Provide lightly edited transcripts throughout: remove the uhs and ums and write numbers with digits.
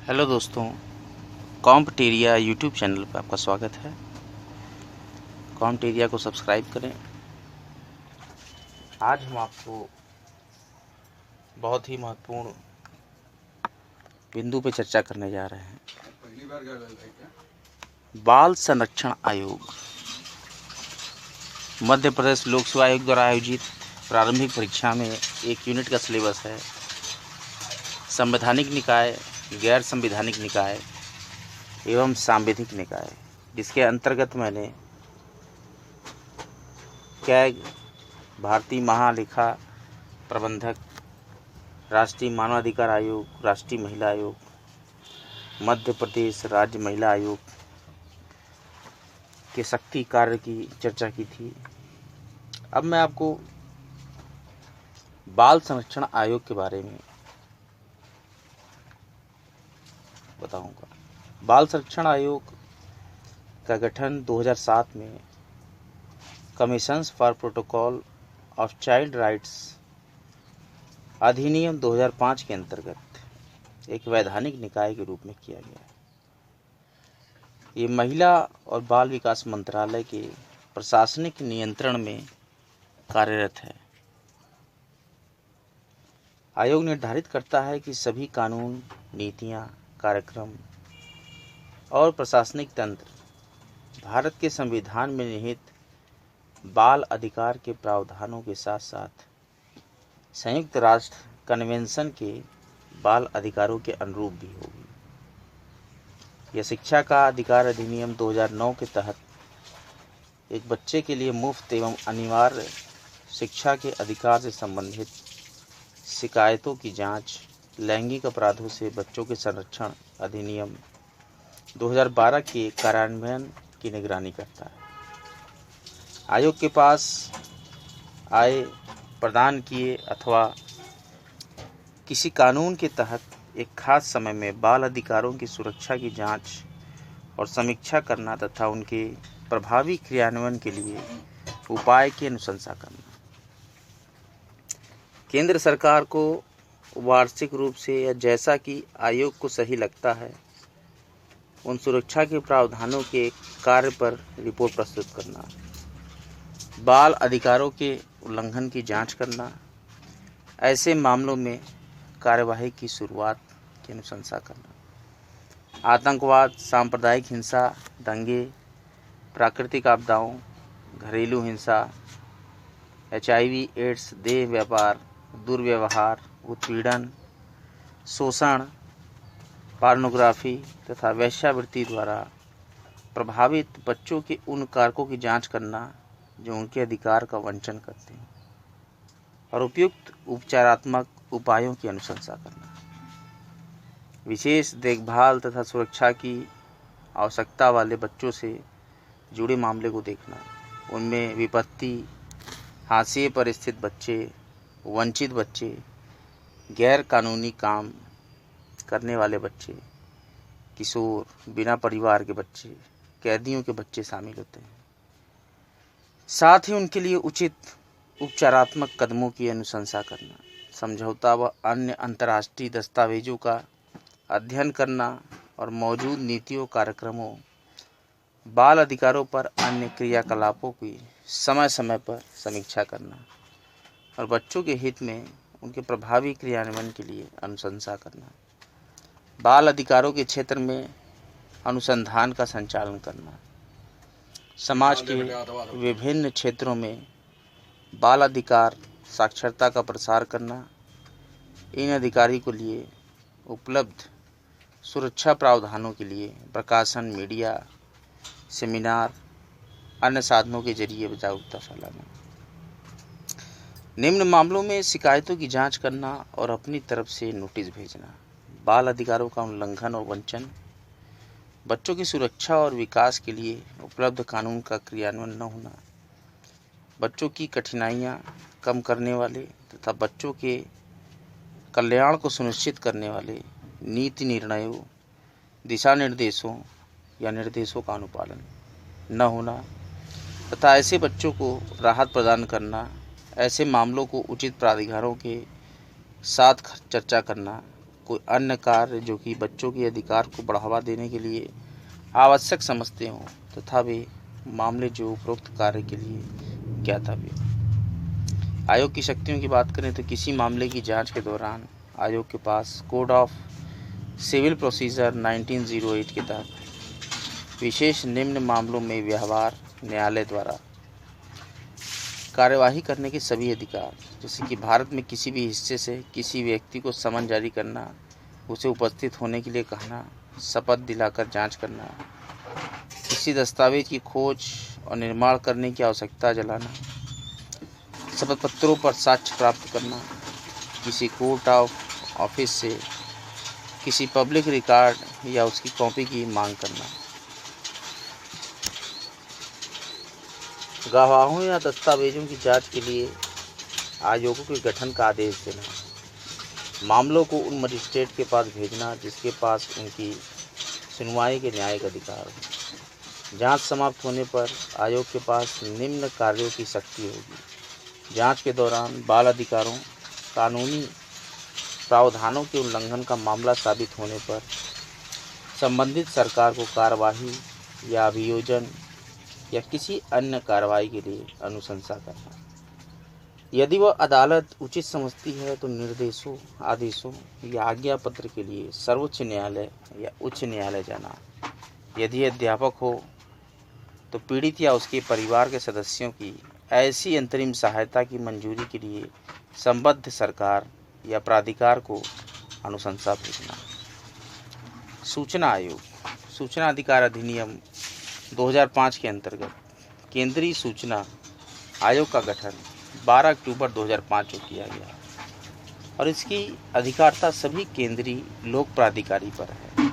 Hello दोस्तों, कॉम्पटेरिया YouTube channel पर आपका स्वागत है। कॉम्पटेरिया को सब्सक्राइब करें। आज हम आपको बहुत ही महत्वपूर्ण बिंदु पर चर्चा करने जा रहे हैं। बाल संरक्षण आयोग मध्य प्रदेश लोक सेवा आयोग द्वारा आयोजित प्रारंभिक परीक्षा में एक यूनिट का सिलेबस है संवैधानिक निकाय, गैर संवैधानिक निकाय एवं सांविधिक निकाय, जिसके अंतर्गत मैंने कैग, भारतीय महालेखा प्रबंधक, राष्ट्रीय मानवाधिकार आयोग, राष्ट्रीय महिला आयोग, मध्य प्रदेश राज्य महिला आयोग के शक्ति कार्य की चर्चा की थी। अब मैं आपको बाल संरक्षण आयोग के बारे में बताऊंगा। बाल संरक्षण आयोग का गठन 2007 में commissions for protocol of child rights अधिनियम 2005 के अंतर्गत एक वैधानिक निकाय के रूप में किया गया। ये महिला और बाल विकास मंत्रालय के प्रशासनिक नियंत्रण में कार्यरत है। आयोग निर्धारित करता है कि सभी कानून, नीतियां, कार्यक्रम और प्रशासनिक तंत्र भारत के संविधान में निहित बाल अधिकार के प्रावधानों के साथ साथ संयुक्त राष्ट्र कन्वेंशन के बाल अधिकारों के अनुरूप भी होगी। यह शिक्षा का अधिकार अधिनियम 2009 के तहत एक बच्चे के लिए मुफ्त एवं अनिवार्य शिक्षा के अधिकार से संबंधित शिकायतों की जांच, लैंगिक अपराधों से बच्चों के संरक्षण अधिनियम 2012 के कार्यान्वयन की निगरानी करता है। आयोग के पास आय प्रदान किए अथवा किसी कानून के तहत एक खास समय में बाल अधिकारों की सुरक्षा की जांच और समीक्षा करना तथा उनके प्रभावी क्रियान्वयन के लिए उपाय की अनुशंसा करना। केंद्र सरकार को वार्षिक रूप से या जैसा कि आयोग को सही लगता है उन सुरक्षा के प्रावधानों के कार्य पर रिपोर्ट प्रस्तुत करना, बाल अधिकारों के उल्लंघन की जांच करना, ऐसे मामलों में कार्यवाही की शुरुआत की अनुशंसा करना, आतंकवाद, सांप्रदायिक हिंसा, दंगे, प्राकृतिक आपदाओं, घरेलू हिंसा, HIV एड्स, देह व्यापार, दुर्व्यवहार, उत्पीड़न, शोषण, पोर्नोग्राफी तथा वेश्यावृत्ति द्वारा प्रभावित बच्चों के उन कारकों की जांच करना जो उनके अधिकार का वंचन करते हैं और उपयुक्त उपचारात्मक उपायों की अनुशंसा करना, विशेष देखभाल तथा सुरक्षा की आवश्यकता वाले बच्चों से जुड़े मामले को देखना, उनमें विपत्ति, हाशिए पर स्थित बच्चे, वंचित बच्चे, गैर कानूनी काम करने वाले बच्चे, किशोर, बिना परिवार के बच्चे, कैदियों के बच्चे शामिल होते हैं। साथ ही उनके लिए उचित उपचारात्मक कदमों की अनुशंसा करना, समझौता व अन्य अंतर्राष्ट्रीय दस्तावेजों का अध्ययन करना और मौजूद नीतियों, कार्यक्रमों, बाल अधिकारों पर अन्य क्रियाकलापों की समय समय पर समीक्षा करना और बच्चों के हित में उनके प्रभावी क्रियान्वयन के लिए अनुशंसा करना, बाल अधिकारों के क्षेत्र में अनुसंधान का संचालन करना, समाज के विभिन्न क्षेत्रों में बाल अधिकार साक्षरता का प्रसार करना, इन अधिकारी को लिए उपलब्ध सुरक्षा प्रावधानों के लिए प्रकाशन, मीडिया, सेमिनार, अन्य साधनों के जरिए जागरूकता फैलाना, निम्न मामलों में शिकायतों की जांच करना और अपनी तरफ से नोटिस भेजना, बाल अधिकारों का उल्लंघन और वंचन, बच्चों की सुरक्षा और विकास के लिए उपलब्ध कानून का क्रियान्वयन न होना, बच्चों की कठिनाइयां कम करने वाले तथा बच्चों के कल्याण को सुनिश्चित करने वाले नीति निर्णयों, दिशा निर्देशों या निर्देशों का अनुपालन न होना तथा ऐसे बच्चों को राहत प्रदान करना, ऐसे मामलों को उचित प्राधिकारों के साथ चर्चा करना, कोई अन्य कार्य जो कि बच्चों के अधिकार को बढ़ावा देने के लिए आवश्यक समझते हों तथा वे मामले जो उपरोक्त कार्य के लिए ज्ञातव्य। आयोग की शक्तियों की बात करें तो किसी मामले की जांच के दौरान आयोग के पास कोड ऑफ सिविल प्रोसीजर 1908 के तहत विशेष निम्न मामलों में व्यवहार न्यायालय द्वारा कार्यवाही करने के सभी अधिकार, जैसे कि भारत में किसी भी हिस्से से किसी व्यक्ति को समन जारी करना, उसे उपस्थित होने के लिए कहना, शपथ दिलाकर जांच करना, किसी दस्तावेज की खोज और निर्माण करने की आवश्यकता जलाना, शपथ पत्रों पर साक्ष्य प्राप्त करना, किसी कोर्ट ऑफ ऑफिस से किसी पब्लिक रिकॉर्ड या उसकी कॉपी की मांग करना, गवाहों या दस्तावेजों की जांच के लिए आयोगों के गठन का आदेश देना, मामलों को उन मजिस्ट्रेट के पास भेजना जिसके पास उनकी सुनवाई के न्यायिक अधिकार हो। जांच समाप्त होने पर आयोग के पास निम्न कार्यों की शक्ति होगी। जांच के दौरान बाल अधिकारों, कानूनी प्रावधानों के उल्लंघन का मामला साबित होने पर संबंधित सरकार को कार्यवाही या अभियोजन या किसी अन्य कार्रवाई के लिए अनुशंसा करना। यदि वह अदालत उचित समझती है तो निर्देशों, आदेशों या आज्ञा पत्र के लिए सर्वोच्च न्यायालय या उच्च न्यायालय जाना। यदि अध्यापक हो तो पीड़ित या उसके परिवार के सदस्यों की ऐसी अंतरिम सहायता की मंजूरी के लिए संबद्ध सरकार या प्राधिकार को अनुशंसा भेजना। सूचना आयोग, सूचना अधिकार अधिनियम 2005 के अंतर्गत केंद्रीय सूचना आयोग का गठन 12 अक्टूबर 2005 को किया गया और इसकी अधिकारिता सभी केंद्रीय लोक प्राधिकारी पर है।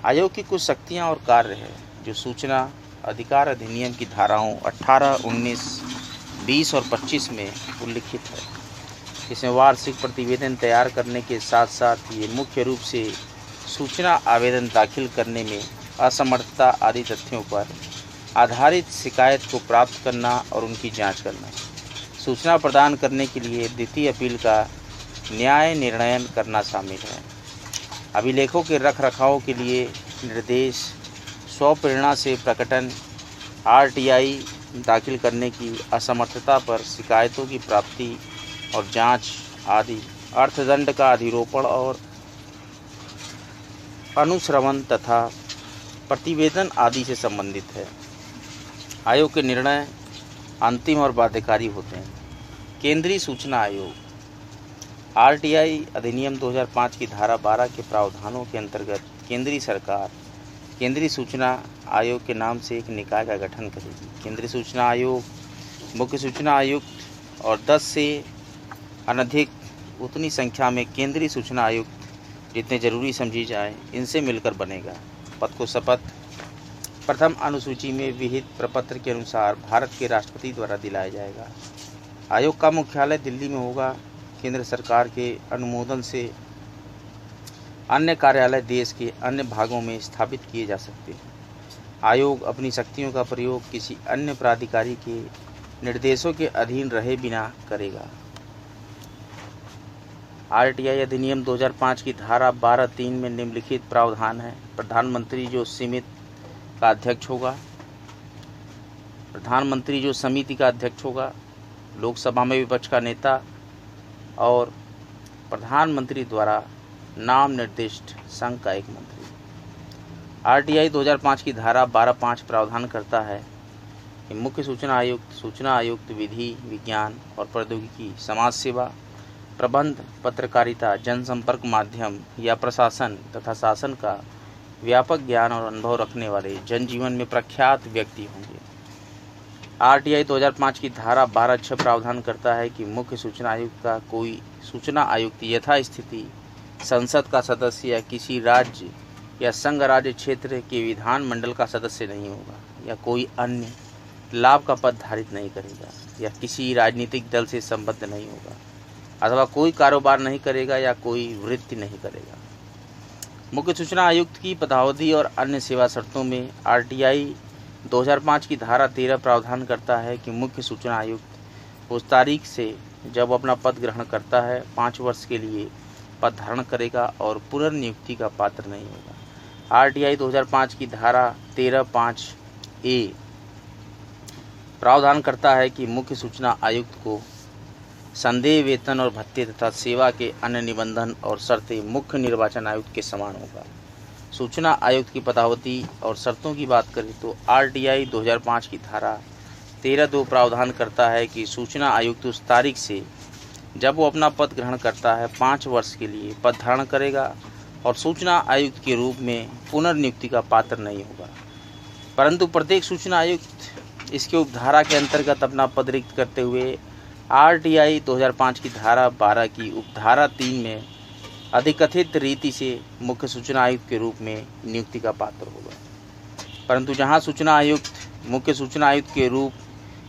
आयोग की कुछ शक्तियां और कार्य है जो सूचना अधिकार अधिनियम की धाराओं 18, 19, 20 और 25 में उल्लिखित है। इसमें वार्षिक प्रतिवेदन तैयार करने के साथ साथ ये मुख्य रूप से सूचना आवेदन दाखिल करने में असमर्थता आदि तथ्यों पर आधारित शिकायत को प्राप्त करना और उनकी जांच करना, सूचना प्रदान करने के लिए द्वितीय अपील का न्याय निर्णयन करना शामिल है। अभिलेखों के रखरखाव के लिए निर्देश, स्वप्रेरणा से प्रकटन, आरटीआई दाखिल करने की असमर्थता पर शिकायतों की प्राप्ति और जांच आदि, अर्थदंड का अधिरोपण और अनुश्रवण तथा प्रतिवेदन आदि से संबंधित है। आयोग के निर्णय अंतिम और बाध्यकारी होते हैं। केंद्रीय सूचना आयोग, आरटीआई अधिनियम 2005 की धारा 12 के प्रावधानों के अंतर्गत केंद्रीय सरकार केंद्रीय सूचना आयोग के नाम से एक निकाय का गठन करेगी। केंद्रीय सूचना आयोग मुख्य सूचना आयुक्त और 10 से अनधिक उतनी संख्या में केंद्रीय सूचना आयुक्त जितने जरूरी समझी जाए इनसे मिलकर बनेगा। पद को शपथ प्रथम अनुसूची में विहित प्रपत्र के अनुसार भारत के राष्ट्रपति द्वारा दिलाया जाएगा। आयोग का मुख्यालय दिल्ली में होगा। केंद्र सरकार के अनुमोदन से अन्य कार्यालय देश के अन्य भागों में स्थापित किए जा सकते हैं। आयोग अपनी शक्तियों का प्रयोग किसी अन्य प्राधिकारी के निर्देशों के अधीन रहे बिना करेगा। आरटीआई अधिनियम 2005 की धारा 12(3) में निम्नलिखित प्रावधान है। प्रधानमंत्री जो समिति का अध्यक्ष होगा, प्रधानमंत्री जो समिति का अध्यक्ष होगा, लोकसभा में विपक्ष का नेता और प्रधानमंत्री द्वारा नाम निर्दिष्ट संघ का एक मंत्री। आरटीआई 2005 की धारा 12(5) प्रावधान करता है कि मुख्य सूचना आयुक्त विधि, विज्ञान और प्रौद्योगिकी, समाज सेवा, प्रबंध, पत्रकारिता, जनसंपर्क माध्यम या प्रशासन तथा शासन का व्यापक ज्ञान और अनुभव रखने वाले जनजीवन में प्रख्यात व्यक्ति होंगे। आरटीआई 2005 की धारा 12(6) प्रावधान करता है कि मुख्य सूचना आयुक्त का कोई सूचना आयुक्त यथास्थिति संसद का सदस्य या किसी राज्य या संघ राज्य क्षेत्र के विधान मंडल का सदस्य नहीं होगा या कोई अन्य लाभ का पद धारित नहीं करेगा या किसी राजनीतिक दल से संबद्ध नहीं होगा अथवा कोई कारोबार नहीं करेगा या कोई वृत्ति नहीं करेगा। मुख्य सूचना आयुक्त की पदावधि और अन्य सेवा शर्तों में आरटीआई 2005 की धारा 13 प्रावधान करता है कि मुख्य सूचना आयुक्त उस तारीख से जब अपना पद ग्रहण करता है 5 वर्ष के लिए पद धारण करेगा और पुनर्नियुक्ति का पात्र नहीं होगा। आरटीआई 2005 की धारा 13(5)(a) प्रावधान करता है कि मुख्य सूचना आयुक्त को संदेय वेतन और भत्ते तथा सेवा के अन्य निबंधन और शर्तें मुख्य निर्वाचन आयुक्त के समान होगा। सूचना आयुक्त की पदावधि और शर्तों की बात करें तो आरटीआई 2005 की धारा 13(2) प्रावधान करता है कि सूचना आयुक्त उस तारीख से जब वो अपना पद ग्रहण करता है 5 वर्ष के लिए पद धारण करेगा और सूचना आयुक्त के रूप में पुनर्नियुक्ति का पात्र नहीं होगा। परंतु प्रत्येक सूचना आयुक्त इसके उपधारा के अंतर्गत अपना पद रिक्त करते हुए आरटीआई 2005 की धारा 12 की उपधारा 3 में अधिकथित रीति से मुख्य सूचना आयुक्त के रूप में नियुक्ति का पात्र होगा। परंतु जहां सूचना आयुक्त मुख्य सूचना आयुक्त के रूप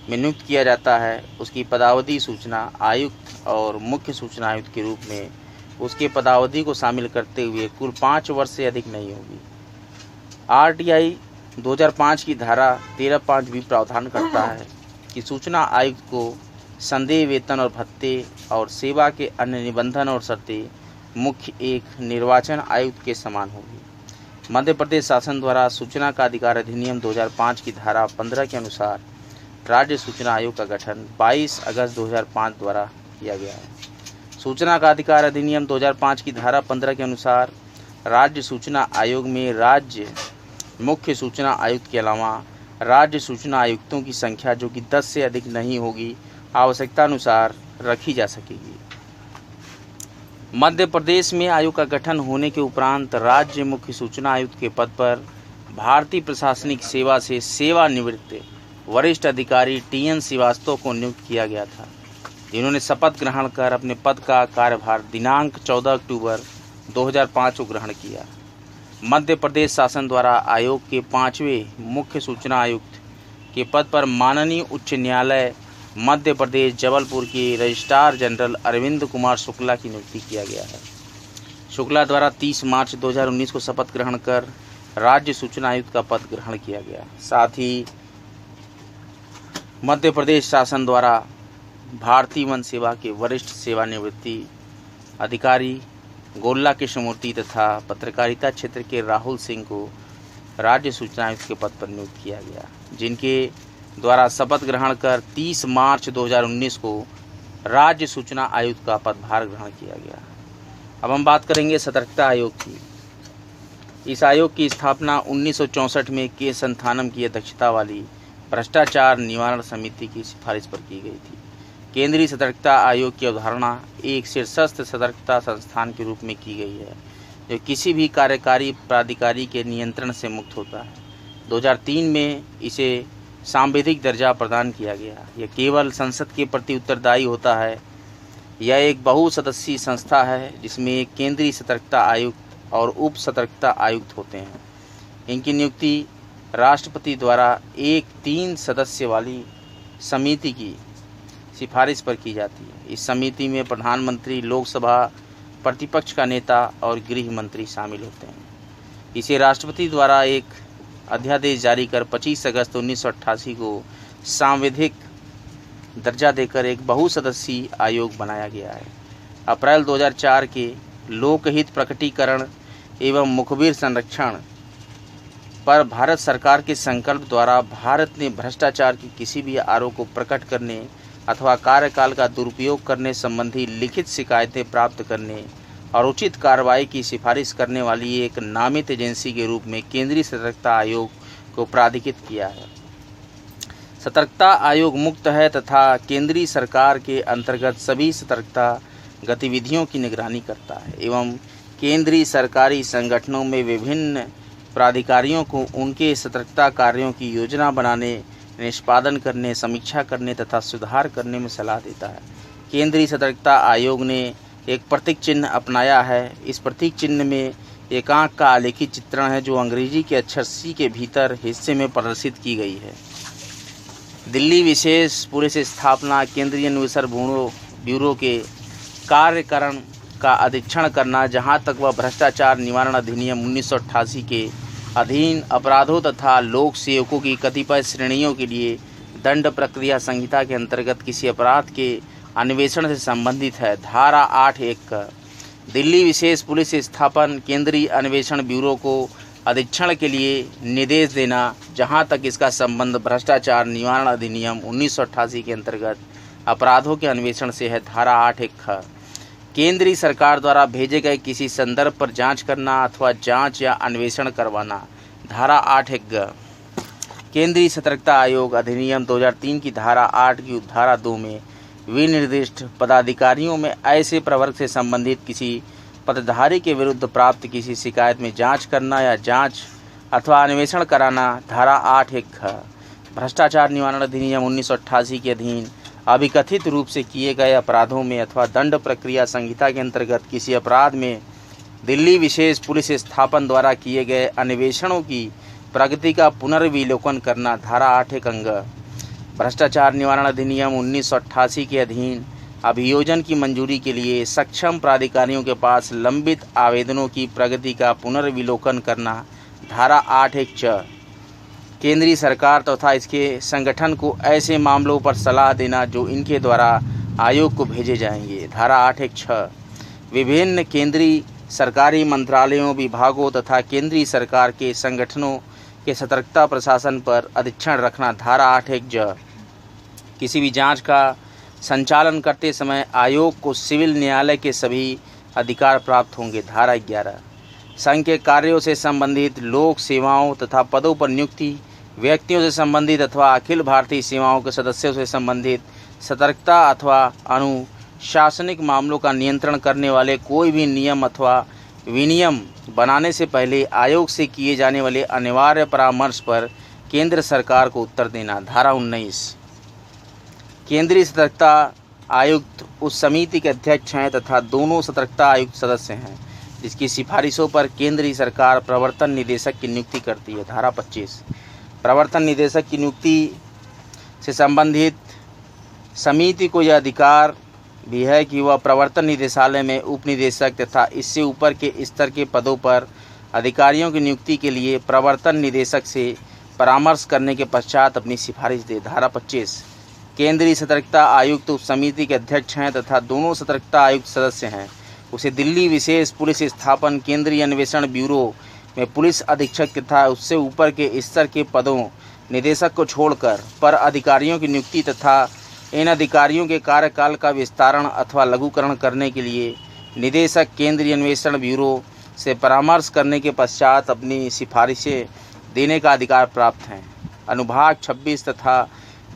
में नियुक्त किया जाता है, उसकी पदावधि सूचना आयुक्त और मुख्य सूचना आयुक्त के रूप में उसके पदावधि को शामिल करते हुए कुल 5 वर्ष से अधिक नहीं होगी। आरटीआई 2005 की धारा 13(5) भी प्रावधान करता है कि सूचना आयुक्त को संदेय वेतन और भत्ते और सेवा के अन्य निबंधन और शर्तें मुख्य एक निर्वाचन आयुक्त के समान होगी। मध्य प्रदेश शासन द्वारा सूचना का अधिकार अधिनियम 2005 की धारा 15 के अनुसार राज्य सूचना आयोग का गठन 22 अगस्त 2005 द्वारा किया गया है। सूचना का अधिकार अधिनियम 2005 की धारा 15 के अनुसार राज्य सूचना आयोग में राज्य मुख्य सूचना आयुक्त के अलावा राज्य सूचना आयुक्तों की संख्या जो कि 10 से अधिक नहीं होगी आवश्यकता अनुसार रखी जा सकेगी। मध्य प्रदेश में आयोग का गठन होने के उपरांत राज्य मुख्य सूचना आयुक्त के पद पर भारतीय प्रशासनिक सेवा से सेवानिवृत्त वरिष्ठ अधिकारी टीएन श्रीवास्तव को नियुक्त किया गया था, जिन्होंने शपथ ग्रहण कर अपने पद का कार्यभार दिनांक 14 अक्टूबर 2005 को ग्रहण किया। मध्य प्रदेश शासन द्वारा आयोग के 5वें मुख्य सूचना आयुक्त के पद पर माननीय उच्च न्यायालय मध्य प्रदेश जबलपुर के रजिस्ट्रार जनरल अरविंद कुमार शुक्ला की नियुक्ति किया गया है। शुक्ला द्वारा 30 मार्च 2019 को शपथ ग्रहण कर राज्य सूचना आयुक्त का पद ग्रहण किया गया। साथ ही मध्य प्रदेश शासन द्वारा भारतीय वन सेवा के वरिष्ठ सेवानिवृत्ति अधिकारी गोल्ला कृष्णमूर्ति तथा पत्रकारिता क्षेत्र के राहुल सिंह को राज्य सूचना आयुक्त के पद पर नियुक्त किया गया, जिनके द्वारा शपथ ग्रहण कर 30 मार्च 2019 को राज्य सूचना आयुक्त का पदभार ग्रहण किया गया। अब हम बात करेंगे सतर्कता आयोग की। इस आयोग की स्थापना 1964 में के संथानम की अध्यक्षता वाली भ्रष्टाचार निवारण समिति की सिफारिश पर की गई थी। केंद्रीय सतर्कता आयोग की अवधारणा एक शीर्षस्थ सतर्कता संस्थान के रूप में की गई है, जो किसी भी कार्यकारी प्राधिकारी के नियंत्रण से मुक्त होता है। 2003 में इसे सांविधिक दर्जा प्रदान किया गया। यह केवल संसद के प्रति उत्तरदायी होता है। यह एक बहुसदस्यीय संस्था है जिसमें एक केंद्रीय सतर्कता आयुक्त और उप सतर्कता आयुक्त होते हैं। इनकी नियुक्ति राष्ट्रपति द्वारा एक 3 सदस्य वाली समिति की सिफारिश पर की जाती है। इस समिति में प्रधानमंत्री, लोकसभा प्रतिपक्ष का नेता और गृह मंत्री शामिल होते हैं। इसे राष्ट्रपति द्वारा एक अध्यादेश जारी कर 25 अगस्त 1988 को सांविधिक दर्जा देकर एक बहुसदस्यीय आयोग बनाया गया है। अप्रैल 2004 के लोकहित प्रकटीकरण एवं मुखबिर संरक्षण पर भारत सरकार के संकल्प द्वारा भारत ने भ्रष्टाचार की किसी भी आरोप को प्रकट करने अथवा कार्यकाल का दुरुपयोग करने संबंधी लिखित शिकायतें प्राप्त करने और उचित कार्रवाई की सिफारिश करने वाली एक नामित एजेंसी के रूप में केंद्रीय सतर्कता आयोग को प्राधिकृत किया है। सतर्कता आयोग मुक्त है तथा केंद्रीय सरकार के अंतर्गत सभी सतर्कता गतिविधियों की निगरानी करता है एवं केंद्रीय सरकारी संगठनों में विभिन्न प्राधिकारियों को उनके सतर्कता कार्यों की योजना बनाने, निष्पादन करने, समीक्षा करने तथा सुधार करने में सलाह देता है। केंद्रीय सतर्कता आयोग ने एक प्रतीक चिन्ह अपनाया है। इस प्रतीक चिन्ह में एक आंख का आलेखित चित्रण है जो अंग्रेजी के अक्षर सी के भीतर हिस्से में प्रदर्शित की गई है। दिल्ली विशेष पुलिस स्थापना केंद्रीय अन्वेषण ब्यूरो के कार्यकरण का अधीक्षण करना, जहां तक वह भ्रष्टाचार निवारण अधिनियम 1988 के अधीन अपराधों तथा लोक सेवकों की कतिपय श्रेणियों के लिए दंड प्रक्रिया संहिता के अंतर्गत किसी अपराध के अन्वेषण से संबंधित है। धारा 8(1) दिल्ली विशेष पुलिस स्थापन केंद्रीय अन्वेषण ब्यूरो को अधीक्षण के लिए निर्देश देना, जहां तक इसका संबंध भ्रष्टाचार निवारण अधिनियम 1988 के अंतर्गत अपराधों के अन्वेषण से है। धारा 8(1)(ख) केंद्रीय सरकार द्वारा भेजे गए किसी संदर्भ पर जांच करना अथवा जांच या अन्वेषण करवाना। धारा 8(1)(ग) केंद्रीय सतर्कता आयोग अधिनियम 2003 की धारा 8 की उपधारा 2 में विनिर्दिष्ट पदाधिकारियों में ऐसे प्रवर्ग से संबंधित किसी पदधारी के विरुद्ध प्राप्त किसी शिकायत में जांच करना या जांच अथवा अन्वेषण कराना। धारा 8(1)(ख) भ्रष्टाचार निवारण अधिनियम 1988 के अधीन अभिकथित रूप से किए गए अपराधों में अथवा दंड प्रक्रिया संहिता के अंतर्गत किसी अपराध में दिल्ली विशेष पुलिस स्थापन द्वारा किए गए अन्वेषणों की प्रगति का पुनर्विलोकन करना। धारा 8(1)(अंग) भ्रष्टाचार निवारण अधिनियम 1988 के अधीन अभियोजन की मंजूरी के लिए सक्षम प्राधिकारियों के पास लंबित आवेदनों की प्रगति का पुनर्विलोकन करना। धारा 8(1)(च) केंद्रीय सरकार तथा इसके संगठन को ऐसे मामलों पर सलाह देना जो इनके द्वारा आयोग को भेजे जाएंगे। धारा 8(1)(छ) विभिन्न केंद्रीय सरकारी मंत्रालयों, विभागों तथा केंद्रीय सरकार के संगठनों के सतर्कता प्रशासन पर अधीक्षण रखना। धारा 8(1)(ज) किसी भी जांच का संचालन करते समय आयोग को सिविल न्यायालय के सभी अधिकार प्राप्त होंगे। धारा 11 संघ के कार्यों से संबंधित लोक सेवाओं तथा पदों पर नियुक्ति, व्यक्तियों से संबंधित अथवा अखिल भारतीय सेवाओं के सदस्यों से संबंधित सतर्कता अथवा अनुशासनिक मामलों का नियंत्रण करने वाले कोई भी नियम अथवा विनियम बनाने से पहले आयोग से किए जाने वाले अनिवार्य परामर्श पर केंद्र सरकार को उत्तर देना। धारा 19 केंद्रीय सतर्कता आयुक्त उस समिति के अध्यक्ष हैं तथा दोनों सतर्कता आयुक्त सदस्य हैं जिसकी सिफारिशों पर केंद्रीय सरकार प्रवर्तन निदेशक की नियुक्ति करती है। धारा 25 प्रवर्तन निदेशक की नियुक्ति से संबंधित समिति को यह अधिकार भी है कि वह प्रवर्तन निदेशालय में उप निदेशक तथा इससे ऊपर के स्तर के पदों पर अधिकारियों की नियुक्ति के लिए प्रवर्तन निदेशक से परामर्श करने के पश्चात अपनी सिफारिश दे। धारा 25 केंद्रीय सतर्कता आयुक्त उप समिति के अध्यक्ष हैं तथा दोनों सतर्कता आयुक्त सदस्य हैं। उसे दिल्ली विशेष पुलिस स्थापन केंद्रीय अन्वेषण ब्यूरो में पुलिस अधीक्षक तथा उससे ऊपर के स्तर के पदों निदेशक को छोड़कर पर अधिकारियों की नियुक्ति तथा इन अधिकारियों के कार्यकाल का विस्तारण अथवा लघुकरण करने के लिए निदेशक केंद्रीय अन्वेषण ब्यूरो से परामर्श करने के पश्चात अपनी सिफारिशें देने का अधिकार प्राप्त हैं। अनुभाग 26 तथा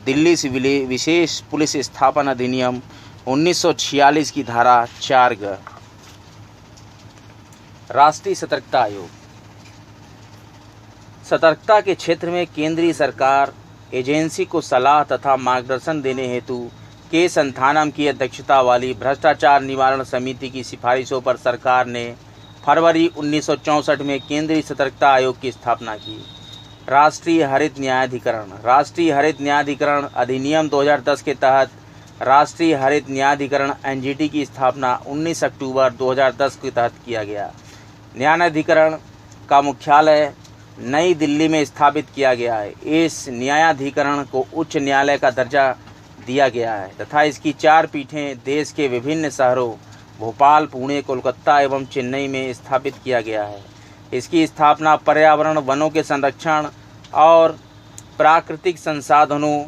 दिल्ली विशेष पुलिस स्थापन अधिनियम 1946 की धारा 4(ग) राष्ट्रीय सतर्कता आयोग सतर्कता के क्षेत्र में केंद्रीय सरकार एजेंसी को सलाह तथा मार्गदर्शन देने हेतु के संथानम की अध्यक्षता वाली भ्रष्टाचार निवारण समिति की सिफारिशों पर सरकार ने फरवरी 1964 में केंद्रीय सतर्कता आयोग की स्थापना की। राष्ट्रीय हरित न्यायाधिकरण अधिनियम 2010 के तहत राष्ट्रीय हरित न्यायाधिकरण (NGT) की स्थापना 19 अक्टूबर 2010 के तहत किया गया। न्यायाधिकरण का मुख्यालय नई दिल्ली में स्थापित किया गया है। इस न्यायाधिकरण को उच्च न्यायालय का दर्जा दिया गया है तथा इसकी 4 पीठें देश के विभिन्न शहरों भोपाल, पुणे, कोलकाता एवं चेन्नई में स्थापित किया गया है। इसकी स्थापना पर्यावरण, वनों के संरक्षण और प्राकृतिक संसाधनों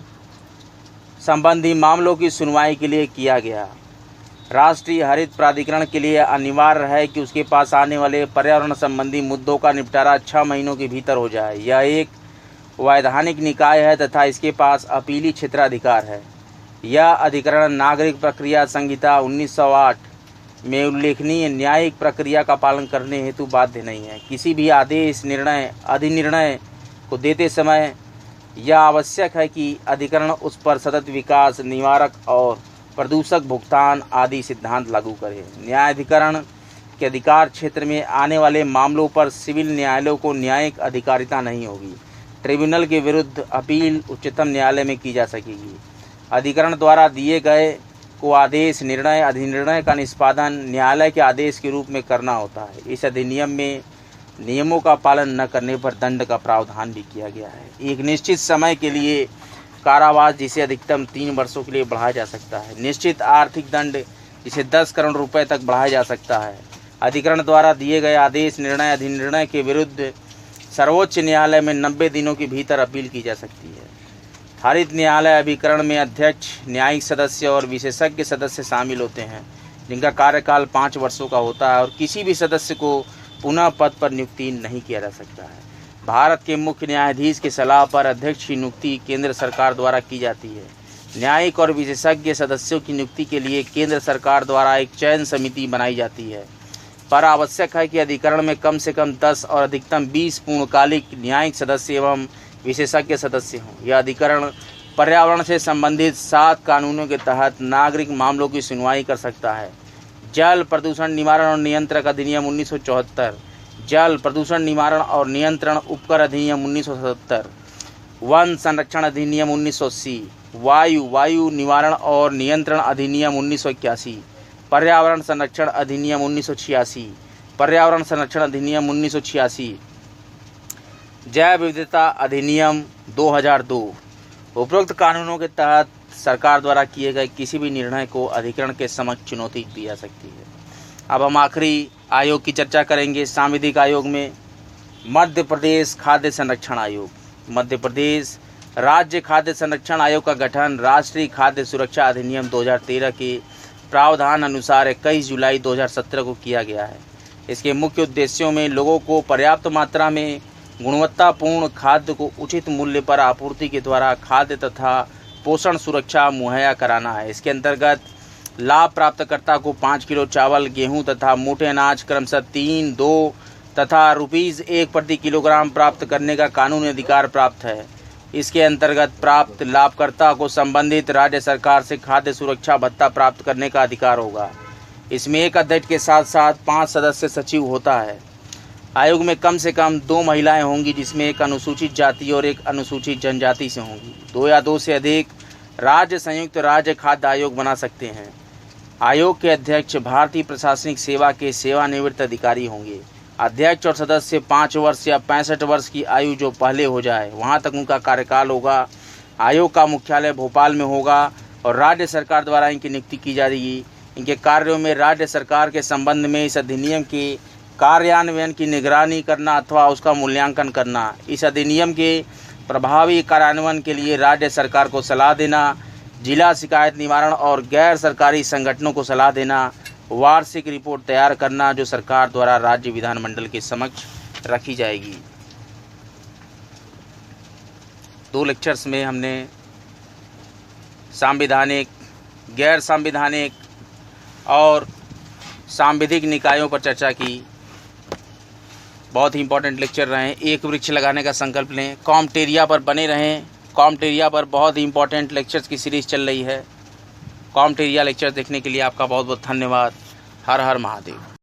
संबंधी मामलों की सुनवाई के लिए किया गया। राष्ट्रीय हरित प्राधिकरण के लिए अनिवार्य है कि उसके पास आने वाले पर्यावरण संबंधी मुद्दों का निपटारा 6 महीनों के भीतर हो जाए। यह एक वैधानिक निकाय है तथा इसके पास अपीली क्षेत्राधिकार है। यह अधिकरण नागरिक प्रक्रिया संहिता 1908 में उल्लेखनीय न्यायिक प्रक्रिया का पालन करने हेतु बाध्य नहीं है। किसी भी आदेश, निर्णय, अधिनिर्णय को देते समय यह आवश्यक है कि अधिकरण उस पर सतत विकास, निवारक और प्रदूषक भुगतान आदि सिद्धांत लागू करे। न्यायाधिकरण के अधिकार क्षेत्र में आने वाले मामलों पर सिविल न्यायालयों को न्यायिक अधिकारिता नहीं होगी। ट्रिब्यूनल के विरुद्ध अपील उच्चतम न्यायालय में की जा सकेगी। अधिकरण द्वारा दिए गए को आदेश, निर्णय, अधिनिर्णय का निष्पादन न्यायालय के आदेश के रूप में करना होता है। इस अधिनियम में नियमों का पालन न करने पर दंड का प्रावधान भी किया गया है। एक निश्चित समय के लिए कारावास जिसे अधिकतम 3 वर्षों के लिए बढ़ाया जा सकता है। निश्चित आर्थिक दंड जिसे 10 करोड़ रुपए तक बढ़ाया जा सकता है। अधिकरण द्वारा दिए गए आदेश, निर्णय, अधिनिर्णय के विरुद्ध सर्वोच्च न्यायालय में 90 दिनों के भीतर अपील की जा सकती है। हरित न्यायालय अभिकरण में अध्यक्ष, न्यायिक सदस्य और विशेषज्ञ सदस्य शामिल होते हैं, जिनका कार्यकाल 5 वर्षों का होता है और किसी भी सदस्य को पुनः पद पर नियुक्ति नहीं किया जा सकता है। भारत के मुख्य न्यायाधीश की सलाह पर अध्यक्ष की नियुक्ति केंद्र सरकार द्वारा की जाती है। न्यायिक और विशेषज्ञ सदस्यों की नियुक्ति के लिए केंद्र सरकार द्वारा एक चयन समिति बनाई जाती है, पर आवश्यक है कि अधिकरण में कम से कम 10 और अधिकतम 20 पूर्णकालिक न्यायिक सदस्य एवं विशेषज्ञ सदस्य हों। यह अधिकरण पर्यावरण से संबंधित 7 कानूनों के तहत नागरिक मामलों की सुनवाई कर सकता है। जल प्रदूषण निवारण और नियंत्रण अधिनियम 1974, जल प्रदूषण निवारण और नियंत्रण उपकर अधिनियम 1977, वन संरक्षण अधिनियम 1980, वायु निवारण और नियंत्रण अधिनियम 1981, पर्यावरण संरक्षण अधिनियम 1986, पर्यावरण संरक्षण अधिनियम 1986, जैव विविधता अधिनियम 2002। उपरोक्त कानूनों के तहत सरकार द्वारा किए गए किसी भी निर्णय को अधिकरण के समक्ष चुनौती दी जा सकती है। अब हम आखिरी आयोग की चर्चा करेंगे। सांविधिक आयोग में मध्य प्रदेश खाद्य संरक्षण आयोग। मध्य प्रदेश राज्य खाद्य संरक्षण आयोग का गठन राष्ट्रीय खाद्य सुरक्षा अधिनियम 2013 के प्रावधान अनुसार 21 जुलाई 2017 को किया गया है। इसके मुख्य उद्देश्यों में लोगों को पर्याप्त मात्रा में गुणवत्तापूर्ण खाद्य को उचित मूल्य पर आपूर्ति के द्वारा खाद्य तथा पोषण सुरक्षा मुहैया कराना है। इसके अंतर्गत लाभ प्राप्तकर्ता को 5 किलो चावल, गेहूं तथा मोटे अनाज क्रमशः 3, 2 तथा ₹1 प्रति किलोग्राम प्राप्त करने का कानूनी अधिकार प्राप्त है। इसके अंतर्गत प्राप्त लाभकर्ता को संबंधित राज्य सरकार से खाद्य सुरक्षा भत्ता प्राप्त करने का अधिकार होगा। इसमें एक अध्यक्ष के साथ साथ 5 सदस्य सचिव होता है। आयोग में कम से कम 2 महिलाएं होंगी, जिसमें एक अनुसूचित जाति और एक अनुसूचित जनजाति से होंगी। 2 या 2 से अधिक राज्य संयुक्त राज्य खाद्य आयोग बना सकते हैं। आयोग के अध्यक्ष भारतीय प्रशासनिक सेवा के सेवानिवृत्त अधिकारी होंगे। अध्यक्ष और सदस्य 5 वर्ष या 65 वर्ष की आयु जो पहले हो जाए वहां तक उनका कार्यकाल होगा। आयोग का मुख्यालय भोपाल में होगा और राज्य सरकार द्वारा इनकी नियुक्ति की जाएगी। इनके कार्यों में राज्य सरकार के संबंध में इस अधिनियम के कार्यान्वयन की निगरानी करना अथवा उसका मूल्यांकन करना, इस अधिनियम के प्रभावी कार्यान्वयन के लिए राज्य सरकार को सलाह देना, जिला शिकायत निवारण और गैर सरकारी संगठनों को सलाह देना, वार्षिक रिपोर्ट तैयार करना जो सरकार द्वारा राज्य विधानमंडल के समक्ष रखी जाएगी। 2 लेक्चर्स में हमने सांविधानिक, गैर सांविधानिक और सांविधिक निकायों पर चर्चा की। बहुत ही इंपॉर्टेंट लेक्चर रहे। एक वृक्ष लगाने का संकल्प लें। कॉम्टेरिया पर बने रहें। कॉम्टेरिया पर बहुत ही इंपॉर्टेंट लेक्चर्स की सीरीज़ चल रही है। कॉम्टेरिया लेक्चर देखने के लिए आपका बहुत बहुत धन्यवाद। हर हर महादेव।